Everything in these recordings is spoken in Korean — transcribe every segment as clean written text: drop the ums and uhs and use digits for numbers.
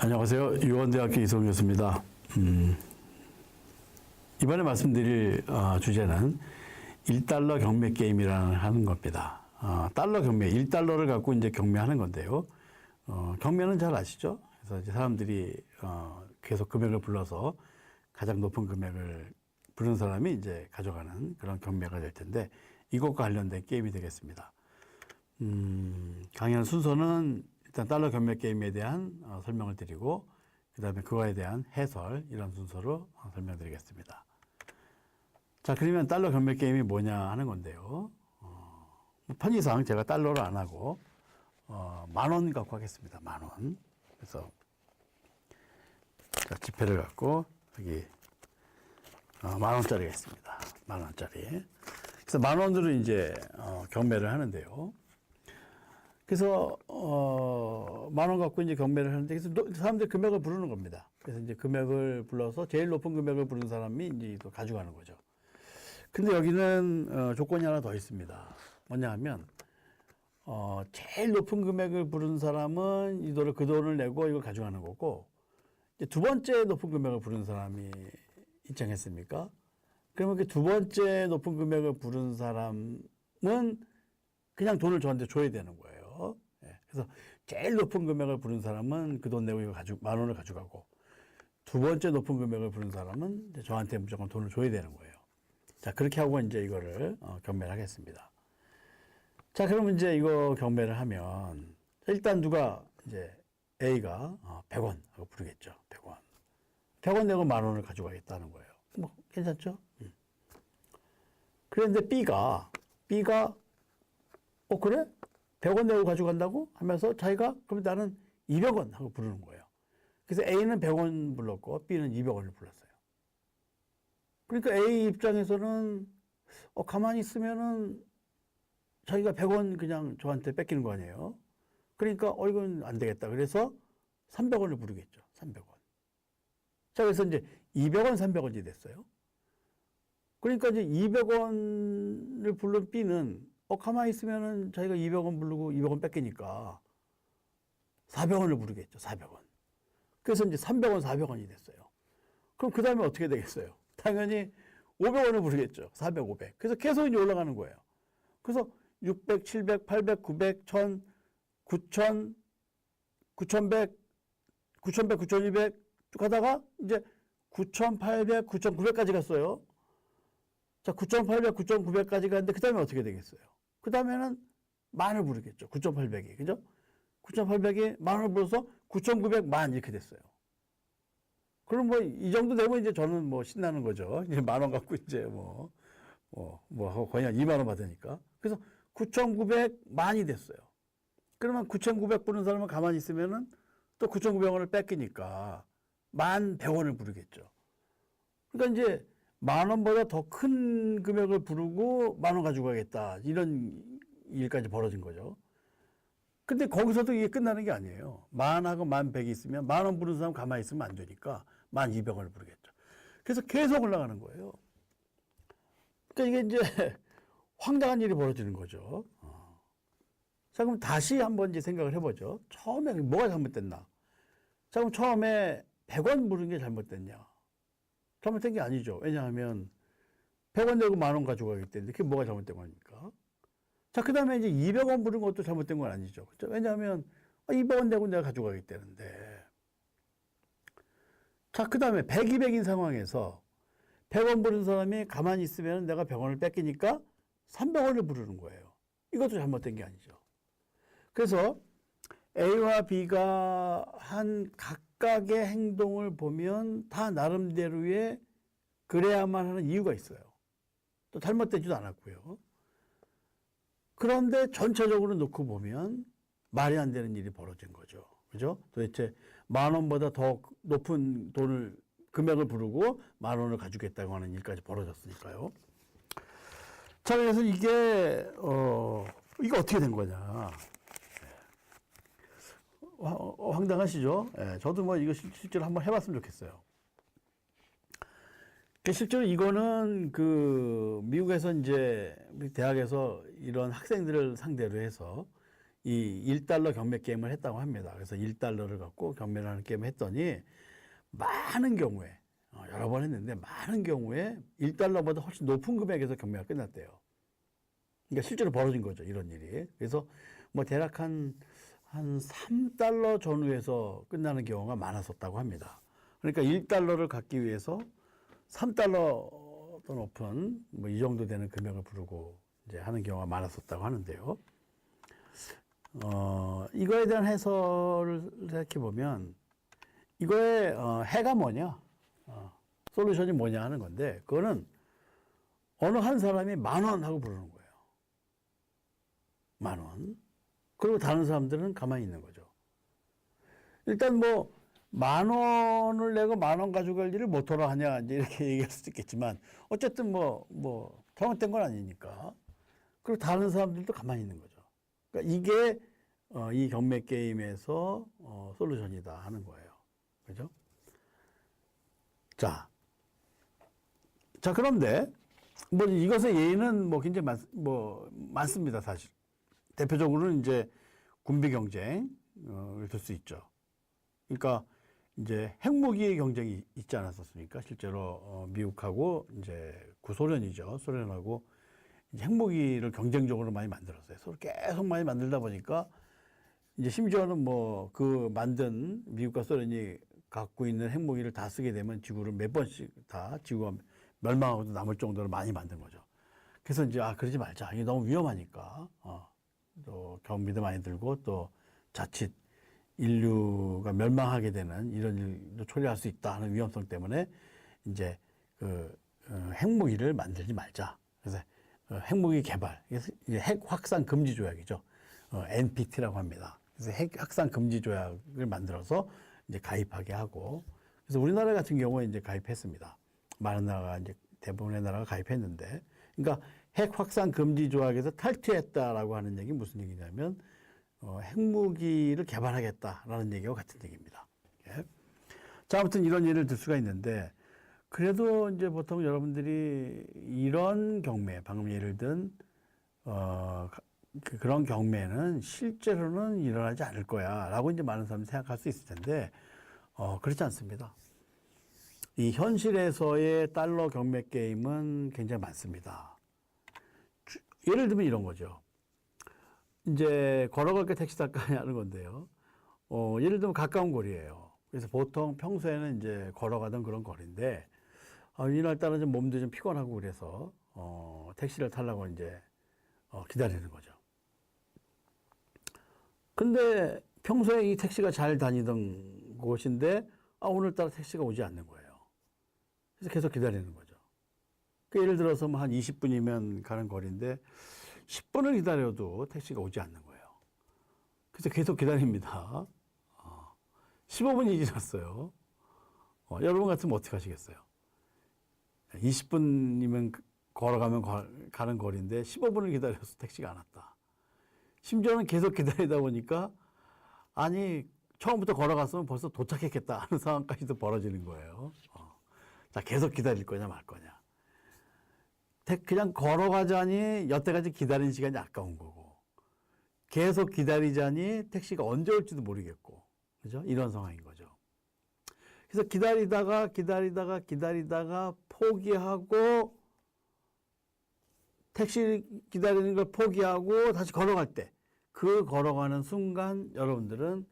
안녕하세요. 유원대학교 이성훈 교수입니다. 이번에 말씀드릴 주제는 1달러 경매 게임이라는 하는 겁니다. 달러 경매, 1달러를 갖고 이제 경매하는 건데요. 경매는 잘 아시죠? 그래서 이제 사람들이 계속 금액을 불러서 가장 높은 금액을 부른 사람이 이제 가져가는 그런 경매가 될 텐데 이것과 관련된 게임이 되겠습니다. 강의하는 순서는 일단 달러 경매 게임에 대한 설명을 드리고 그 다음에 그거에 대한 해설 이런 순서로 설명드리겠습니다. 자, 그러면 달러 경매 게임이 뭐냐 하는 건데요. 편의상 제가 달러를 안 하고 10,000원 갖고 하겠습니다. 10,000원. 그래서 자, 지폐를 갖고 여기 10,000원짜리가 있습니다. 10,000원짜리. 그래서 10,000원으로 이제 경매를 하는데요. 그래서 10,000원 갖고 이제 경매를 하는데 그래서 사람들이 금액을 부르는 겁니다. 그래서 이제 금액을 불러서 제일 높은 금액을 부른 사람이 이제 또 가져가는 거죠. 근데 여기는 조건이 하나 더 있습니다. 뭐냐 하면 제일 높은 금액을 부른 사람은 그 돈을 내고 이걸 가져가는 거고 이제 두 번째 높은 금액을 부른 사람이 있지 않겠습니까? 그러면 그 두 번째 높은 금액을 부른 사람은 그냥 돈을 저한테 줘야 되는 거예요. 예. 그래서 제일 높은 금액을 부른 사람은 그 돈 내고 이거 10,000원을 가져가고 두 번째 높은 금액을 부른 사람은 이제 저한테 무조건 돈을 줘야 되는 거예요. 자, 그렇게 하고 이제 이거를 경매를 하겠습니다. 자, 그러면 이제 이거 경매를 하면 일단 누가 이제 A가 100원 하고 부르겠죠. 100원. 100원 내고 10,000원을 가져가겠다는 거예요. 뭐 괜찮죠? 그런데 B가 그래? 100원 내고 가져간다고? 하면서 자기가 그럼 나는 200원 하고 부르는 거예요. 그래서 A는 100원 불렀고 B는 200원을 불렀어요. 그러니까 A 입장에서는 가만히 있으면은 자기가 100원 그냥 저한테 뺏기는 거 아니에요. 그러니까 이건 안 되겠다. 그래서 300원을 부르겠죠. 300원. 자, 그래서 이제 200원, 300원이 됐어요. 그러니까 이제 200원을 부른 B는 가만히 있으면은 자기가 200원 부르고 200원 뺏기니까 400원을 부르겠죠. 400원. 그래서 이제 300원, 400원이 됐어요. 그럼 그 다음에 어떻게 되겠어요? 당연히 500원을 부르겠죠. 400, 500. 그래서 계속 이제 올라가는 거예요. 그래서 600, 700, 800, 900, 1000, 9000, 9100, 9100, 9200 쭉 가다가 이제 9800, 9900까지 갔어요. 자, 9800, 9900까지 갔는데 그 다음에 어떻게 되겠어요? 그 다음에는 10,000을 부르겠죠. 9800이. 그죠? 9800이 10,000을 불러서 9900, 10,000 이렇게 됐어요. 그럼 뭐 이 정도 되면 이제 저는 뭐 신나는 거죠. 이제 10,000원 갖고 이제 하고 거의 한 20,000원 받으니까. 그래서 9,900, 10,000이 됐어요. 그러면 9,900 부른 사람은 가만히 있으면은 또 9,900원을 뺏기니까 11,100원을 부르겠죠. 그러니까 이제 10,000원보다 더 큰 금액을 부르고 10,000원 가지고 가겠다. 이런 일까지 벌어진 거죠. 근데 거기서도 이게 끝나는 게 아니에요. 10,000하고 11,100이 있으면 10,000원 부른 사람 가만히 있으면 안 되니까 12,200원을 부르겠죠. 그래서 계속 올라가는 거예요. 그러니까 이게 이제 황당한 일이 벌어지는 거죠. 자, 그럼 다시 한번 이제 생각을 해보죠. 처음에 뭐가 잘못됐나? 자, 그럼 처음에 100원 부른 게 잘못됐냐? 잘못된 게 아니죠. 왜냐하면 100원 내고 10,000원 가져가기 때문에 그게 뭐가 잘못된 겁니까? 자, 그 다음에 이제 200원 부른 것도 잘못된 건 아니죠. 그렇죠? 왜냐하면 200원 내고 내가 가져가기 때문에. 자, 그 다음에 100, 200인 상황에서 100원 부른 사람이 가만히 있으면 내가 100원을 뺏기니까 300원을 부르는 거예요. 이것도 잘못된 게 아니죠. 그래서 A와 B가 한 각각의 행동을 보면 다 나름대로의 그래야만 하는 이유가 있어요. 또 잘못되지도 않았고요. 그런데 전체적으로 놓고 보면 말이 안 되는 일이 벌어진 거죠. 그죠? 도대체 10,000원보다 더 높은 금액을 부르고 10,000원을 가지겠다고 하는 일까지 벌어졌으니까요. 자, 그래서 이게 어떻게 된 거냐. 황당하시죠? 예, 저도 뭐 이거 실제로 한번 해봤으면 좋겠어요. 실제로 이거는 미국에서 이제 대학에서 이런 학생들을 상대로 해서 이 1달러 경매 게임을 했다고 합니다. 그래서 1달러를 갖고 경매를 하는 게임을 했더니 많은 경우에 여러 번 했는데 많은 경우에 1달러보다 훨씬 높은 금액에서 경매가 끝났대요. 그러니까 실제로 벌어진 거죠. 이런 일이. 그래서 뭐 대략 한 3달러 전후에서 끝나는 경우가 많았었다고 합니다. 그러니까 1달러를 갖기 위해서 3달러 더 높은 뭐 이 정도 되는 금액을 부르고 이제 하는 경우가 많았었다고 하는데요. 이거에 대한 해설을 생각해 보면 이거의 해가 뭐냐, 솔루션이 뭐냐 하는 건데 그거는 어느 한 사람이 10,000원 하고 부르는 거예요. 10,000원. 그리고 다른 사람들은 가만히 있는 거죠. 일단 뭐 10,000원을 내고 10,000원 가져갈 일을 못하러 하냐 이제 이렇게 얘기할 수도 있겠지만 어쨌든 뭐 잘못된 건 아니니까. 그리고 다른 사람들도 가만히 있는 거죠. 그러니까 이게 이 경매 게임에서 솔루션이다 하는 거예요. 그죠? 자, 그런데 뭐 이것의 예는 뭐 굉장히 많습니다, 사실. 대표적으로는 이제 군비 경쟁을 들 수 있죠. 그러니까 이제 핵무기 경쟁이 있지 않았었습니까? 실제로 미국하고 이제 구소련이죠. 소련하고 이제 핵무기를 경쟁적으로 많이 만들었어요. 서로 계속 많이 만들다 보니까 이제 심지어는 뭐 그 만든 미국과 소련이 갖고 있는 핵무기를 다 쓰게 되면 지구를 몇 번씩 다 지구가 멸망하고도 남을 정도로 많이 만든 거죠. 그래서 이제 그러지 말자. 이게 너무 위험하니까 또 경비도 많이 들고 또 자칫 인류가 멸망하게 되는 이런 일도 초래할 수 있다 하는 위험성 때문에 이제 핵무기를 만들지 말자. 그래서 핵무기 개발, 핵 확산 금지 조약이죠. NPT라고 합니다. 그래서 핵 확산 금지 조약을 만들어서 이제 가입하게 하고, 그래서 우리나라 같은 경우에 이제 가입했습니다. 많은 나라가 이제 대부분의 나라가 가입했는데, 그러니까 핵 확산 금지 조약에서 탈퇴했다라고 하는 얘기 무슨 얘기냐면 핵무기를 개발하겠다라는 얘기와 같은 얘기입니다. 예. 자, 아무튼 이런 예를 들 수가 있는데, 그래도 이제 보통 여러분들이 이런 경매, 방금 예를 든 그런 경매는 실제로는 일어나지 않을 거야라고 이제 많은 사람이 생각할 수 있을 텐데 그렇지 않습니다. 이 현실에서의 달러 경매 게임은 굉장히 많습니다. 예를 들면 이런 거죠. 이제 걸어갈게 택시 탈까 하는 건데요. 예를 들면 가까운 거리예요. 그래서 보통 평소에는 이제 걸어가던 그런 거리인데 이날따라 좀 몸도 좀 피곤하고 그래서 택시를 타려고 이제 기다리는 거죠. 근데 평소에 이 택시가 잘 다니던 곳인데 오늘따라 택시가 오지 않는 거예요. 그래서 계속 기다리는 거죠. 예를 들어서 뭐 한 20분이면 가는 거리인데 10분을 기다려도 택시가 오지 않는 거예요. 그래서 계속 기다립니다. 15분이 지났어요. 여러분 같으면 어떻게 하시겠어요? 20분이면 걸어가면 가는 거리인데 15분을 기다려서 택시가 안 왔다. 심지어는 계속 기다리다 보니까 처음부터 걸어갔으면 벌써 도착했겠다 하는 상황까지도 벌어지는 거예요. 자, 계속 기다릴 거냐 말 거냐. 그냥 걸어가자니 여태까지 기다린 시간이 아까운 거고 계속 기다리자니 택시가 언제 올지도 모르겠고 그죠? 이런 상황인 거죠. 그래서 기다리다가 포기하고 택시 기다리는 걸 포기하고 다시 걸어갈 때 그 걸어가는 순간 여러분들은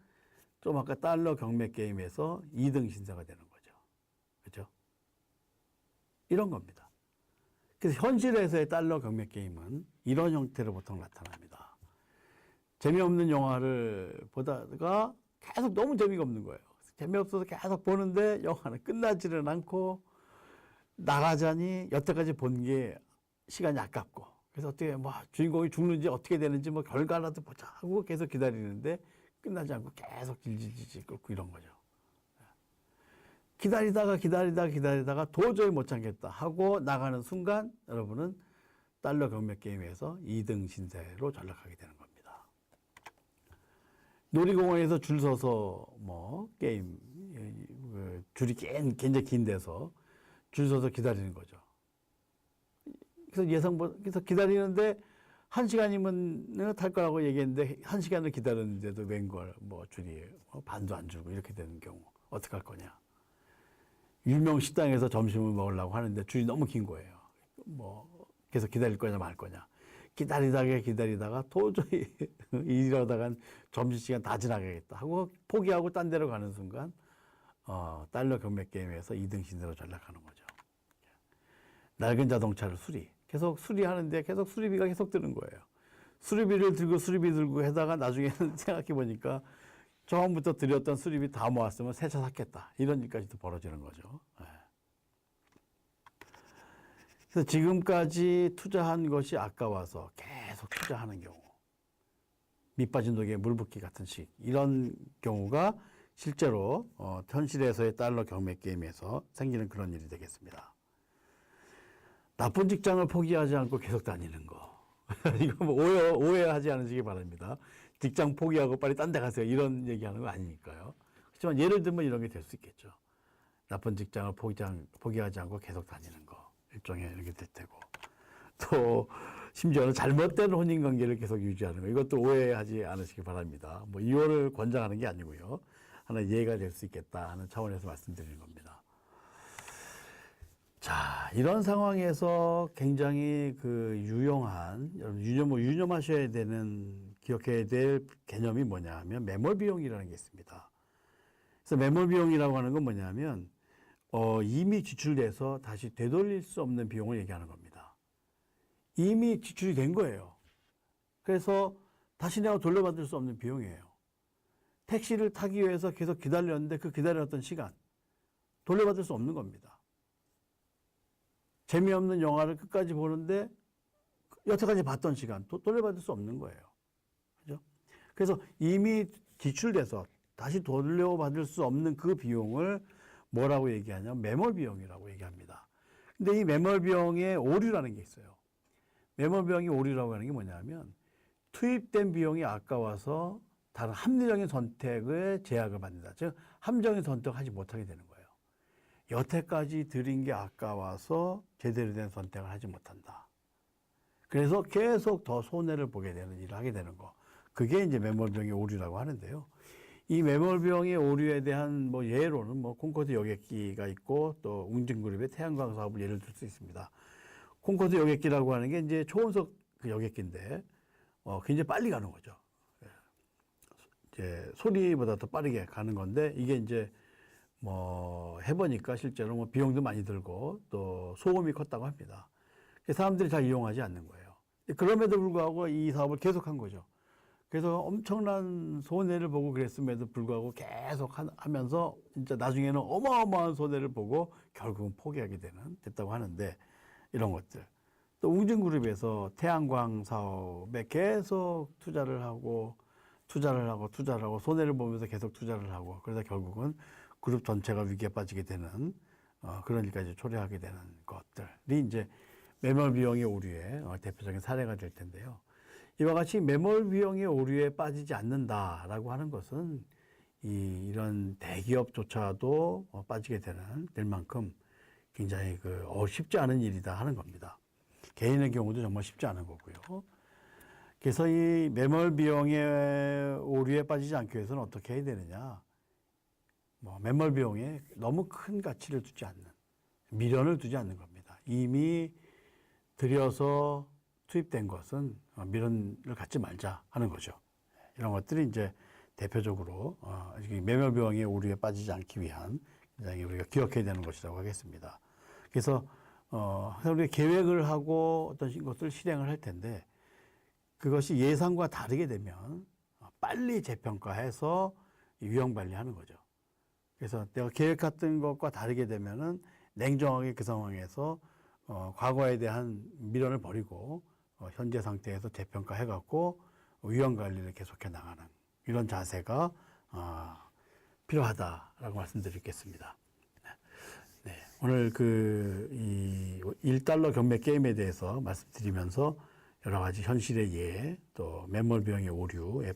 좀 아까 달러 경매 게임에서 2등 신사가 되는 거죠. 그렇죠? 이런 겁니다. 그래서 현실에서의 달러 경매 게임은 이런 형태로 보통 나타납니다. 재미없는 영화를 보다가 계속 너무 재미가 없는 거예요. 재미없어서 계속 보는데 영화는 끝나지는 않고 나가자니 여태까지 본 게 시간이 아깝고 그래서 어떻게 뭐 주인공이 죽는지 어떻게 되는지 뭐 결과라도 보자 하고 계속 기다리는데 끝나지 않고 계속 질질질질 끓고 이런 거죠. 기다리다가 도저히 못 참겠다 하고 나가는 순간 여러분은 달러 경매 게임에서 2등 신세로 전락하게 되는 겁니다. 놀이공원에서 줄 서서 뭐 게임 줄이 굉장히 긴 데서 줄 서서 기다리는 거죠. 그래서 기다리는데 1시간이면 탈 거라고 얘기했는데 1시간을 기다렸는데도 웬걸 뭐 줄이 반도 안 주고 이렇게 되는 경우 어떡할 거냐. 유명 식당에서 점심을 먹으려고 하는데 줄이 너무 긴 거예요. 뭐 계속 기다릴 거냐 말 거냐. 기다리다가 도저히 이러다간 점심시간 다 지나가겠다 하고 포기하고 딴 데로 가는 순간 달러 경매 게임에서 2등 신으로 전락하는 거죠. 낡은 자동차를 계속 수리하는데 계속 수리비가 계속 드는 거예요. 수리비 들고 하다가 나중에는 생각해 보니까 처음부터 들였던 수리비 다 모았으면 새 차 샀겠다. 이런 일까지도 벌어지는 거죠. 그래서 지금까지 투자한 것이 아까워서 계속 투자하는 경우. 밑 빠진 독에 물 붓기 같은 식. 이런 경우가 실제로 현실에서의 달러 경매 게임에서 생기는 그런 일이 되겠습니다. 나쁜 직장을 포기하지 않고 계속 다니는 거. 이거 뭐 오해하지 않으시기 바랍니다. 직장 포기하고 빨리 딴 데 가세요. 이런 얘기하는 거 아니니까요. 하지만 예를 들면 이런 게 될 수 있겠죠. 나쁜 직장을 포기하지 않고 계속 다니는 거. 일종의 이렇게 될 테고. 또 심지어는 잘못된 혼인관계를 계속 유지하는 거. 이것도 오해하지 않으시기 바랍니다. 뭐 이혼을 권장하는 게 아니고요. 하나 이해가 될 수 있겠다 하는 차원에서 말씀드리는 겁니다. 자, 이런 상황에서 굉장히 여러분 유념하셔야 되는, 기억해야 될 개념이 뭐냐 하면 매몰 비용이라는 게 있습니다. 그래서 매몰 비용이라고 하는 건 뭐냐면, 이미 지출돼서 다시 되돌릴 수 없는 비용을 얘기하는 겁니다. 이미 지출이 된 거예요. 그래서 다시 내가 돌려받을 수 없는 비용이에요. 택시를 타기 위해서 계속 기다렸는데 그 기다렸던 시간, 돌려받을 수 없는 겁니다. 재미없는 영화를 끝까지 보는데 여태까지 봤던 시간 돌려받을 수 없는 거예요. 그죠? 그래서 이미 지출돼서 다시 돌려받을 수 없는 그 비용을 뭐라고 얘기하냐면 매몰 비용이라고 얘기합니다. 근데 이 매몰 비용에 오류라는 게 있어요. 매몰 비용이 오류라고 하는 게 뭐냐면 투입된 비용이 아까워서 다른 합리적인 선택을 제약을 받는다. 즉 합리적인 선택을 하지 못하게 되는 거예요. 여태까지 들인 게 아까워서 제대로 된 선택을 하지 못한다. 그래서 계속 더 손해를 보게 되는 일을 하게 되는 거. 그게 이제 매몰비용의 오류라고 하는데요. 이 매몰비용의 오류에 대한 예로는 콩코드 여객기가 있고 또 웅진그룹의 태양광 사업을 예를 들 수 있습니다. 콩코드 여객기라고 하는 게 이제 초원석 여객기인데 굉장히 빨리 가는 거죠. 이제 소리보다 더 빠르게 가는 건데 이게 이제 해보니까 실제로 비용도 많이 들고 또 소음이 컸다고 합니다. 사람들이 잘 이용하지 않는 거예요. 그럼에도 불구하고 이 사업을 계속한 거죠. 그래서 엄청난 손해를 보고 그랬음에도 불구하고 계속 하면서 진짜 나중에는 어마어마한 손해를 보고 결국은 포기하게 됐다고 하는데 이런 것들. 또 웅진그룹에서 태양광 사업에 계속 투자를 하고 손해를 보면서 계속 투자를 하고 그러다 결국은 그룹 전체가 위기에 빠지게 되는 그런 일까지 초래하게 되는 것들이 이제 매몰 비용의 오류의 대표적인 사례가 될 텐데요. 이와 같이 매몰 비용의 오류에 빠지지 않는다라고 하는 것은 이런 대기업조차도 빠지게 될 만큼 굉장히 쉽지 않은 일이다 하는 겁니다. 개인의 경우도 정말 쉽지 않은 거고요. 그래서 이 매몰 비용의 오류에 빠지지 않기 위해서는 어떻게 해야 되느냐? 매몰 비용에 너무 큰 가치를 두지 않는, 미련을 두지 않는 겁니다. 이미 들여서 투입된 것은 미련을 갖지 말자 하는 거죠. 이런 것들이 이제 대표적으로 매몰 비용의 오류에 빠지지 않기 위한 굉장히 우리가 기억해야 되는 것이라고 하겠습니다. 그래서 우리가 계획을 하고 어떤 것을 실행을 할 텐데 그것이 예상과 다르게 되면 빨리 재평가해서 위험 관리하는 거죠. 그래서 내가 계획했던 것과 다르게 되면은 냉정하게 그 상황에서 과거에 대한 미련을 버리고 현재 상태에서 재평가해갖고 위험 관리를 계속해 나가는 이런 자세가 필요하다라고 말씀드리겠습니다. 네, 오늘 이 1달러 경매 게임에 대해서 말씀드리면서 여러 가지 현실의 예, 또 매몰 비용의 오류에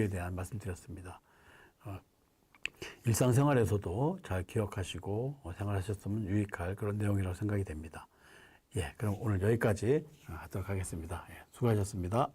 대한 말씀드렸습니다. 일상생활에서도 잘 기억하시고 생활하셨으면 유익할 그런 내용이라고 생각이 됩니다. 예, 그럼 오늘 여기까지 하도록 하겠습니다. 예, 수고하셨습니다.